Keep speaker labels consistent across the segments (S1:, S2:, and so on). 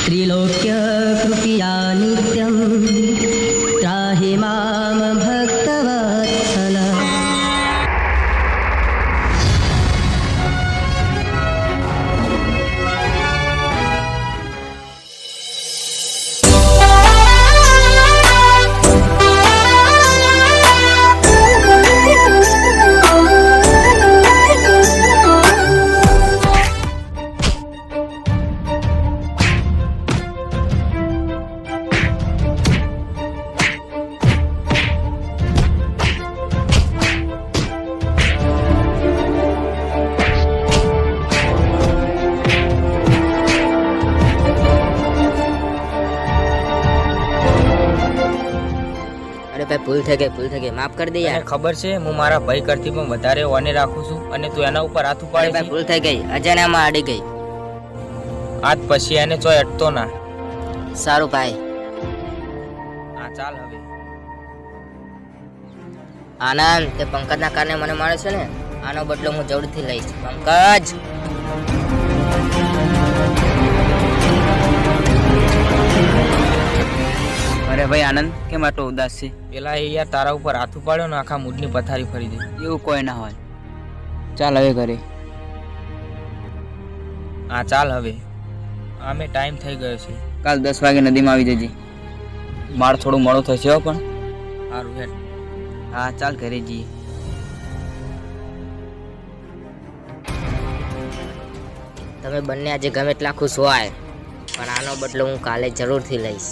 S1: त्रिलोक्य कृपया नित्यं त्राहि मां भक्तवत्सला।
S2: ભૂલ થઈ ગઈ માફ કરી દે યાર।
S3: ખબર છે હું મારા ભાઈ કરતી પણ વધારે ઓને રાખું છું અને તું એના ઉપર હાથ ઉપાડે છે।
S2: ભૂલ થઈ ગઈ, અજાણ્યામાં અડી ગઈ।
S3: આજ પછી એને ચોય અટતો ના।
S2: સારું ભાઈ।
S3: હા ચાલ હવે।
S2: આનંદ, તે પંકજના કારણે મને મળે છે ને, આનો બદલો હું જરૂરથી લઈશ। પંકજ
S4: અરે ભાઈ આનંદ, કેમ આટલો ઉદાસ છે?
S3: પેલા એ યાર તારા ઉપર હાથ ઉપાડ્યો ને આખા મૂડની પથારી ફરી દે।
S4: એવું કોઈ ના હોય, ચાલ હવે ઘરે।
S3: હા ચાલ હવે, આમે ટાઈમ થઈ ગયો છે।
S4: કાલ 10 વાગે નદીમાં આવી જજે, માળ થોડું મોડું થશે હો પણ।
S3: સારું હેડ।
S4: હા ચાલ ઘરે જઈએ।
S2: તમે બંને આજે ગમે એટલા ખુશ હોય, પણ આનો બદલો હું કાલે જરૂરથી લઈશ।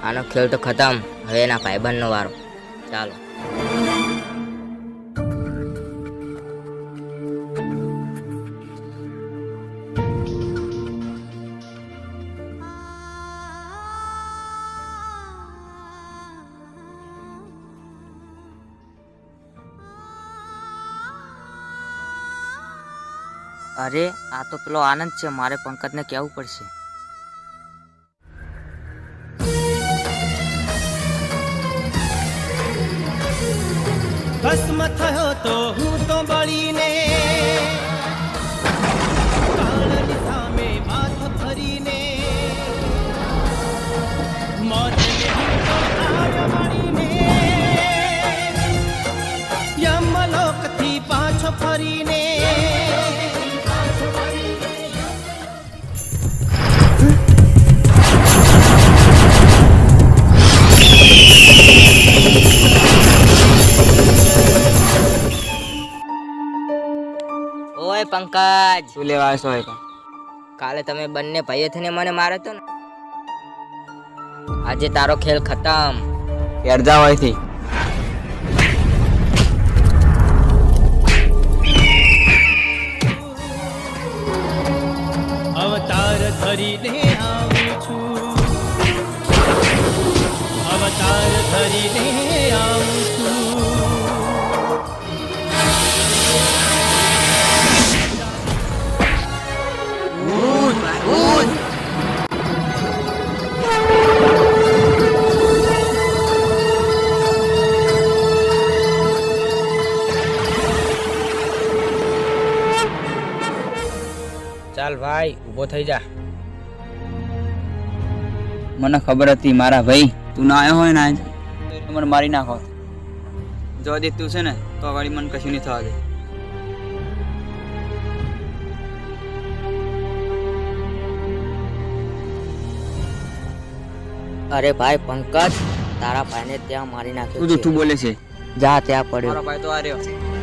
S2: આનો ખેલ તો ખતમ, હવે એના ભાઈબંધનો વારો। ચાલો।
S4: અરે આ તો પેલો આનંદ છે, મારે પંકજને કહેવું પડશે।
S5: ભસ્મ થયો તો હું તો બળીને, કાળની સામે માથ ફરીને, મોતને હું તો આડ મળીને, યમલોકથી પાછો ફરીને,
S2: ઓય પંકજ,
S4: શું લેવા આવ્યો હોય?
S2: કાલે તમે બંને ભાઈઓ થઈને મને માર્યો તો ને, આજે તારો ખેલ ખતમ।
S4: યાર જાવ અહીંથી।
S5: અવતાર ધરીને આવું છું, અવતાર ધરીને આવું છું।
S3: ઊભો થઈ જા.
S4: મને ખબર હતી મારા ભાઈ તું ના આવ્યો હોય ને આજ તો મને મારી નાખો. જો દે તું છે ને તો આગળ મને કશું નહીં થવા દે.
S2: અરે ભાઈ પંકજ, તારા ભાઈને ત્યાં મારી નાખ્યો
S4: તું
S2: છે.
S4: જૂઠું બોલે છે.
S2: જા ત્યાં પડ્યો.
S4: મારો ભાઈ તો આ રહ્યો.